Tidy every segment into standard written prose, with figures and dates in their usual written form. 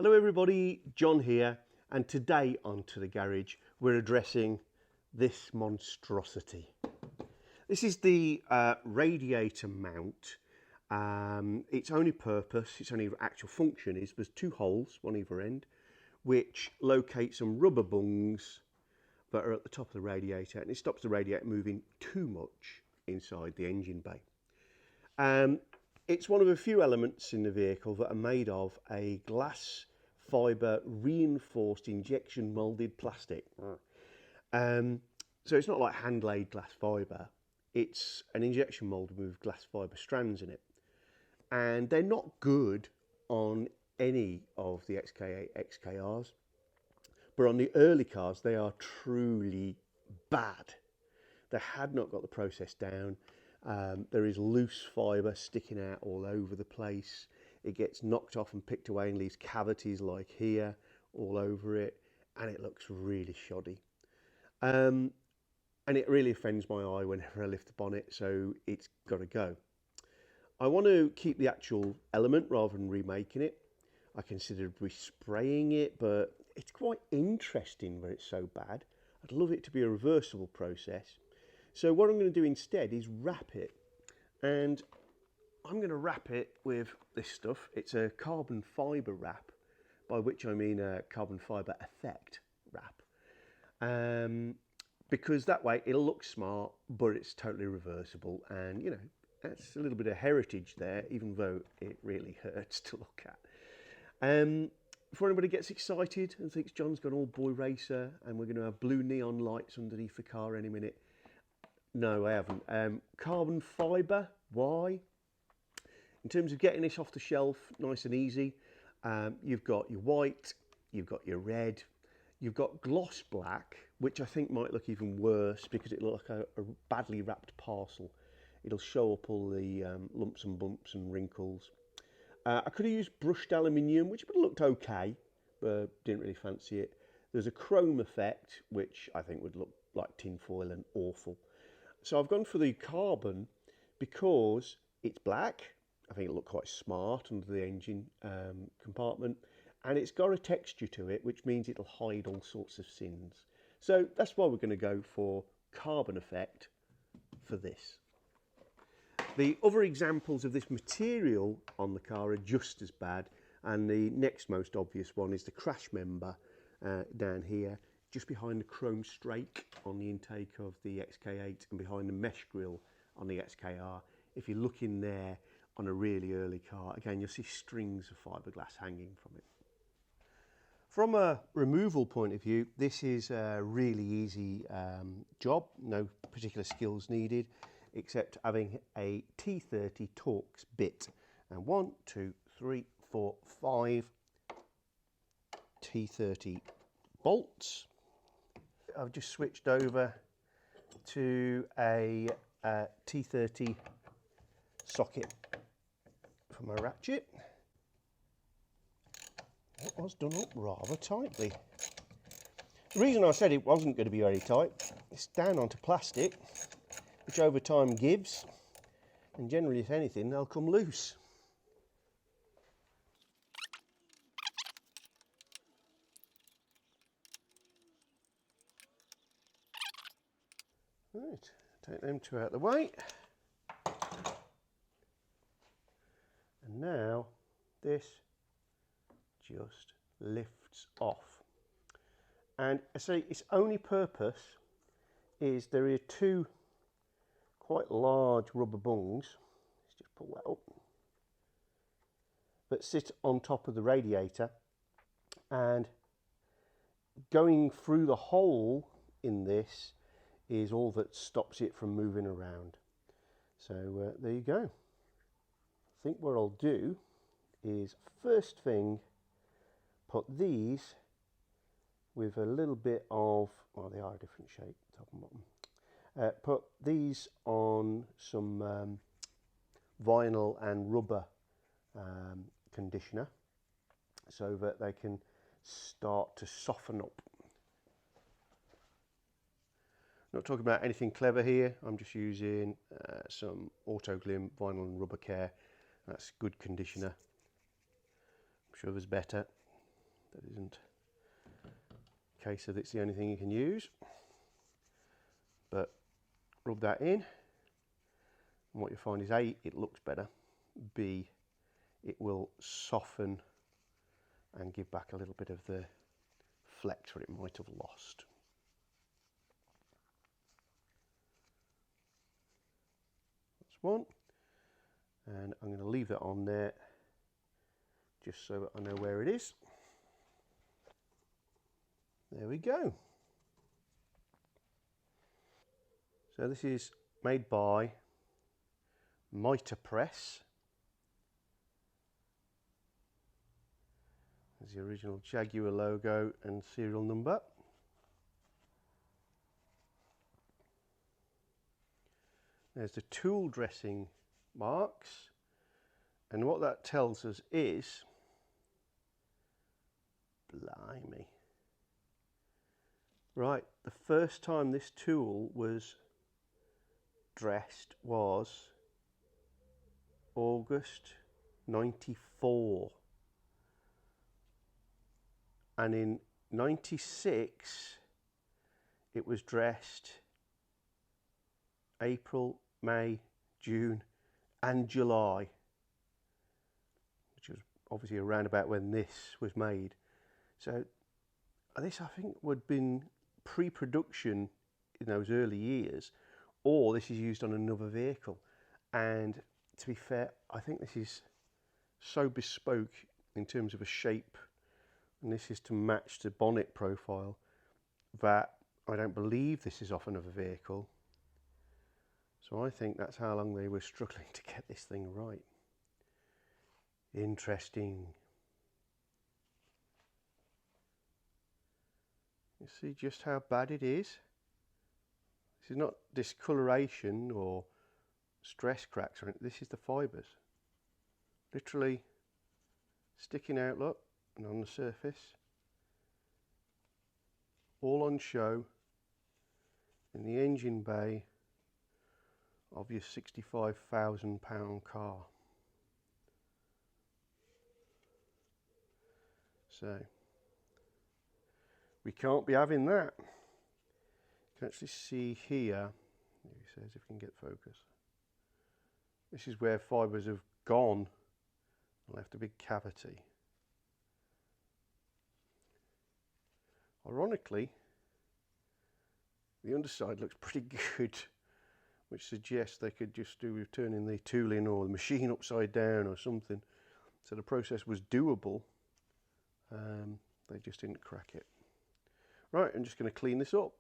Hello everybody, John here, and today on To The Garage we're addressing this monstrosity. This is the Radiator Mount. Its only purpose, its only actual function is there's two holes, one either end, which locate some rubber bungs that are at the top of the radiator, and it stops the radiator moving too much inside the engine bay. It's one of a few elements in the vehicle that are made of a glass fibre reinforced injection moulded plastic. So it's not like hand laid glass fibre, it's an injection moulded with glass fibre strands in it. And they're not good on any of the XK8 XKRs, but on the early cars they are truly bad. They had not got the process down. There is loose fibre sticking out all over the place. It gets knocked off and picked away and leaves cavities like here all over it, and it looks really shoddy. And it really offends my eye whenever I lift the bonnet, so it's got to go. I want to keep the actual element rather than remaking it. I considered respraying it, but it's quite interesting that it's so bad. I'd love it to be a reversible process. So what I'm going to do instead is wrap it, and I'm going to wrap it with this stuff. It's a carbon fibre wrap, by which I mean a carbon fibre effect wrap, because that way it'll look smart, but it's totally reversible, and you know, that's a little bit of heritage there, even though it really hurts to look at. Before anybody gets excited and thinks John's gone all boy racer and we're going to have blue neon lights underneath the car any minute, no, I haven't. Carbon fibre, why? In terms of getting this off the shelf, nice and easy, you've got your white, you've got your red, you've got gloss black, which I think might look even worse because it looks like a badly wrapped parcel. It'll show up all the lumps and bumps and wrinkles. I could have used brushed aluminium, which would have looked okay, but didn't really fancy it. There's a chrome effect, which I think would look like tin foil and awful. So I've gone for the carbon because it's black. I think it'll look quite smart under the engine compartment, and it's got a texture to it, which means it'll hide all sorts of sins. So that's why we're going to go for carbon effect for this. The other examples of this material on the car are just as bad, and the next most obvious one is the crash member down here, just behind the chrome strake on the intake of the XK8 and behind the mesh grille on the XKR. If you look in there on a really early car, again you'll see strings of fiberglass hanging from it. From a removal point of view, this is a really easy job, no particular skills needed except having a T30 Torx bit, and 1, 2, 3, 4, 5 T30 bolts. I've just switched over to a T30 socket for my ratchet. It was done up rather tightly. The reason I said it wasn't going to be very tight, it's down onto plastic, which over time gives, and generally, if anything, they'll come loose. Right, take them two out of the way. And now this just lifts off. And I say its only purpose is there are two quite large rubber bungs, let's just pull that up, that sit on top of the radiator, and going through the hole in this is all that stops it from moving around. So there you go. I think what I'll do is first thing put these with a little bit of, well, they are a different shape, top and bottom. Put these on some vinyl and rubber conditioner so that they can start to soften up. Not talking about anything clever here, I'm just using some Auto Glim vinyl and rubber care. That's good conditioner. I'm sure there's better. That isn't a case of it's the only thing you can use, but rub that in, and what you find is A, it looks better, B, it will soften and give back a little bit of the flex that it might have lost. That's one, and I'm going to leave that on there just so that I know where it is. There we go. So this is made by Mitre Press. There's the original Jaguar logo and serial number. There's the tool dressing marks, and what that tells us is, blimey, right, the first time this tool was dressed was August 94, and in 96 it was dressed April, May, June and July, which was obviously around about when this was made. So this, I think, would have been pre-production in those early years, or this is used on another vehicle. And to be fair, I think this is so bespoke in terms of a shape, and this is to match the bonnet profile, that I don't believe this is off another vehicle. So I think that's how long they were struggling to get this thing right. Interesting. You see just how bad it is? This is not discoloration or stress cracks or anything. This is the fibres. Literally sticking out, look, and on the surface. All on show in the engine bay of your £65,000 car. So we can't be having that. You can actually see here, he says if we can get focus, this is where fibres have gone and left a big cavity. Ironically, the underside looks pretty good, which suggests they could just do with turning the tool in or the machine upside down or something. So the process was doable. They just didn't crack it. Right, I'm just going to clean this up.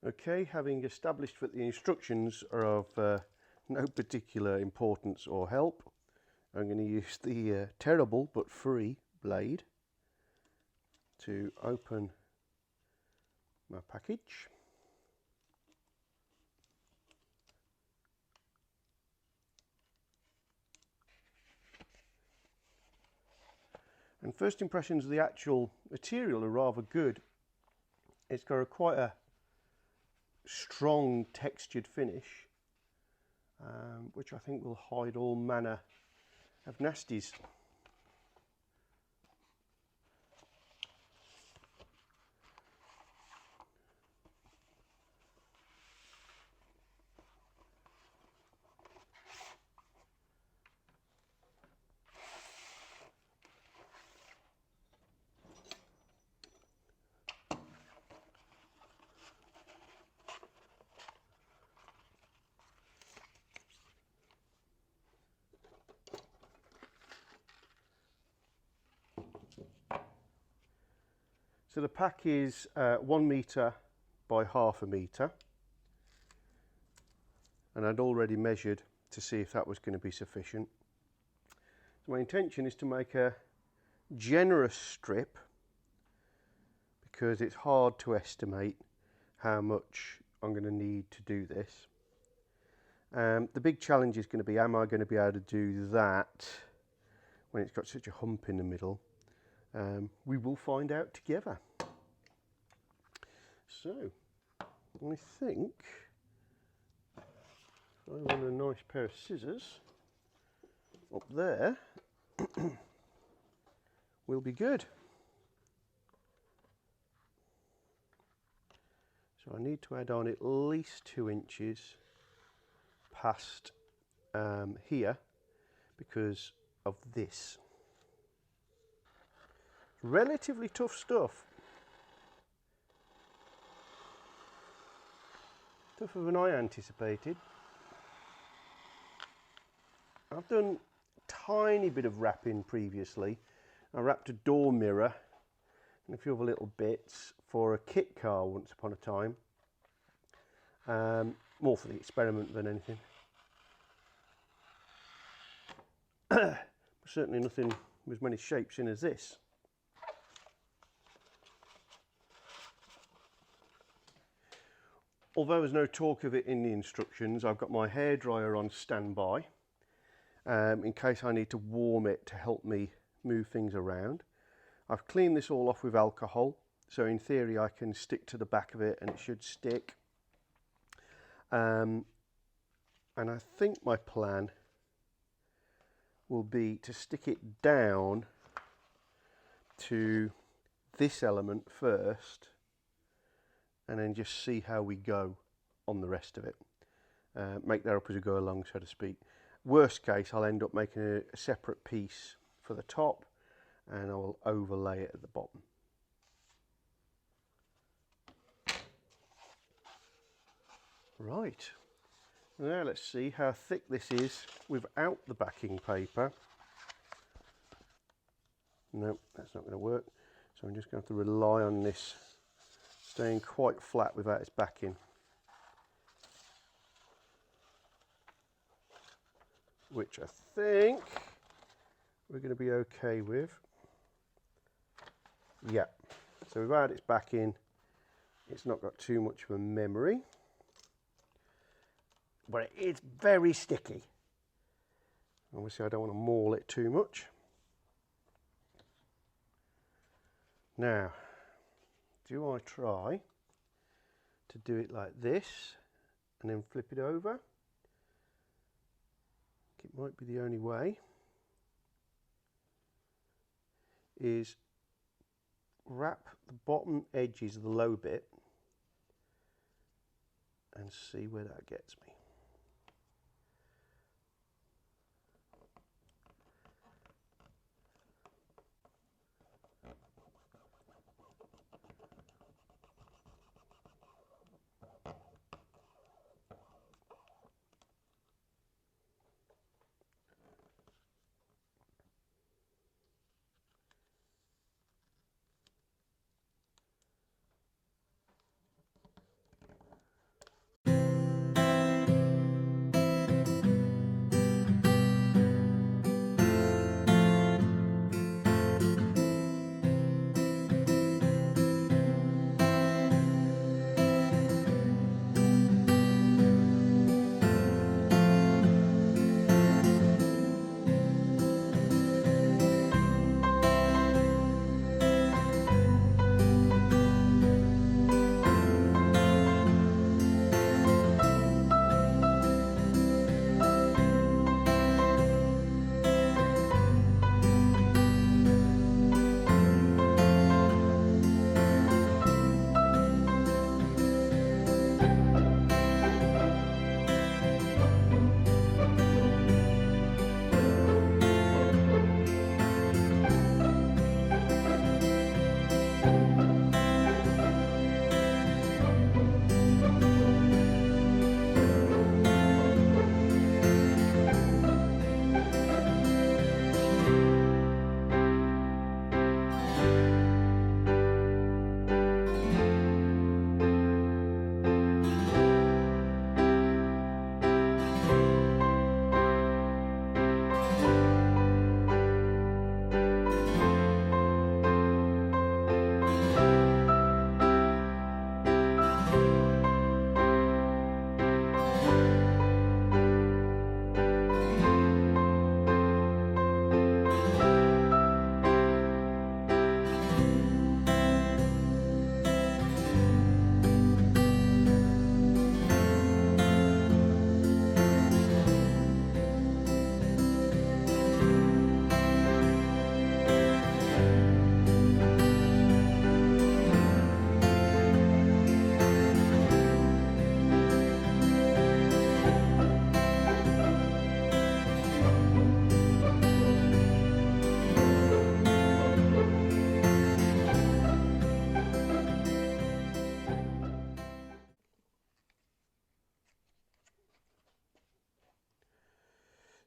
Okay, having established that the instructions are of no particular importance or help, I'm going to use the terrible but free blade to open my package. And first impressions of the actual material are rather good. It's got quite a strong textured finish, which I think will hide all manner of nasties. So the pack is 1 metre by half a metre, and I'd already measured to see if that was going to be sufficient. So my intention is to make a generous strip, because it's hard to estimate how much I'm going to need to do this. The big challenge is going to be, am I going to be able to do that when it's got such a hump in the middle? We will find out together. So I think if I want a nice pair of scissors up there, we'll be good. So I need to add on at least 2 inches past here because of this. Relatively tough stuff. Tougher than I anticipated. I've done a tiny bit of wrapping previously. I wrapped a door mirror and a few other little bits for a kit car once upon a time. More for the experiment than anything. Certainly nothing with as many shapes in as this. Although there's no talk of it in the instructions, I've got my hairdryer on standby in case I need to warm it to help me move things around. I've cleaned this all off with alcohol, so in theory I can stick to the back of it and it should stick. And I think my plan will be to stick it down to this element first and then just see how we go on the rest of it. Make that up as we go along, so to speak. Worst case, I'll end up making a separate piece for the top and I will overlay it at the bottom. Right, now let's see how thick this is without the backing paper. No, that's not going to work, so I'm just going to have to rely on this staying quite flat without its backing. Which I think we're going to be okay with. Yeah, so without its backing, it's not got too much of a memory. But it's very sticky. Obviously I don't want to maul it too much. Now, do I try to do it like this and then flip it over? I think it might be the only way. Is wrap the bottom edges of the low bit and see where that gets me.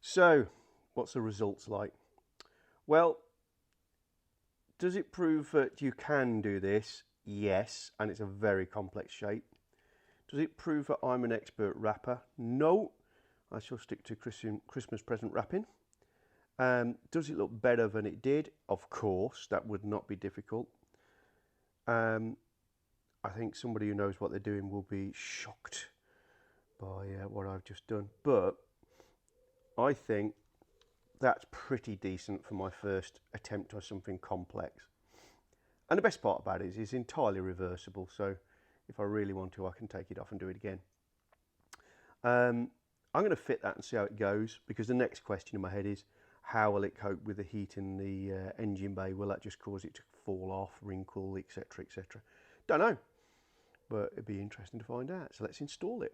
So, what's the results like? Well, does it prove that you can do this? Yes, and it's a very complex shape. Does it prove that I'm an expert wrapper? No, I shall stick to Christmas present wrapping. Does it look better than it did? Of course, that would not be difficult. I think somebody who knows what they're doing will be shocked by what I've just done. But I think that's pretty decent for my first attempt on something complex. And the best part about it is it's entirely reversible. So if I really want to, I can take it off and do it again. I'm going to fit that and see how it goes, because the next question in my head is, how will it cope with the heat in the engine bay? Will that just cause it to fall off, wrinkle, etc, etc? Don't know, but it'd be interesting to find out. So let's install it.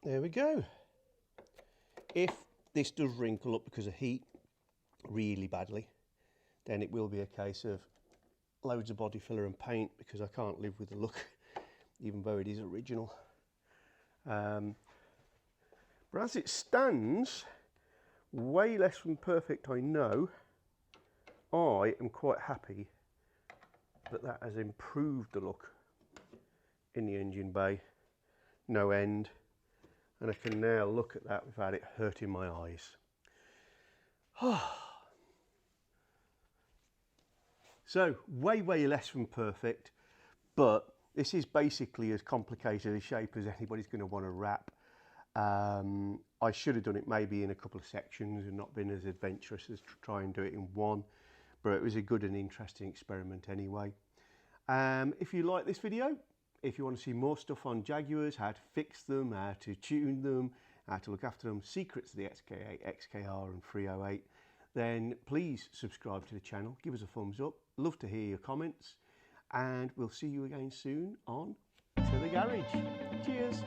There we go. If this does wrinkle up because of heat really badly, then it will be a case of loads of body filler and paint, because I can't live with the look, even though it is original. But as it stands, way less than perfect, I know. I am quite happy that that has improved the look in the engine bay, no end. And I can now look at that without it hurting my eyes. So, way less than perfect, but this is basically as complicated a shape as anybody's going to want to wrap. I should have done it maybe in a couple of sections and not been as adventurous as to try and do it in one, but it was a good and interesting experiment anyway. If you like this video, if you want to see more stuff on Jaguars, how to fix them, how to tune them, how to look after them, secrets of the XK8, XKR and 308, then please subscribe to the channel, give us a thumbs up, love to hear your comments, and we'll see you again soon on To The Garage. Cheers!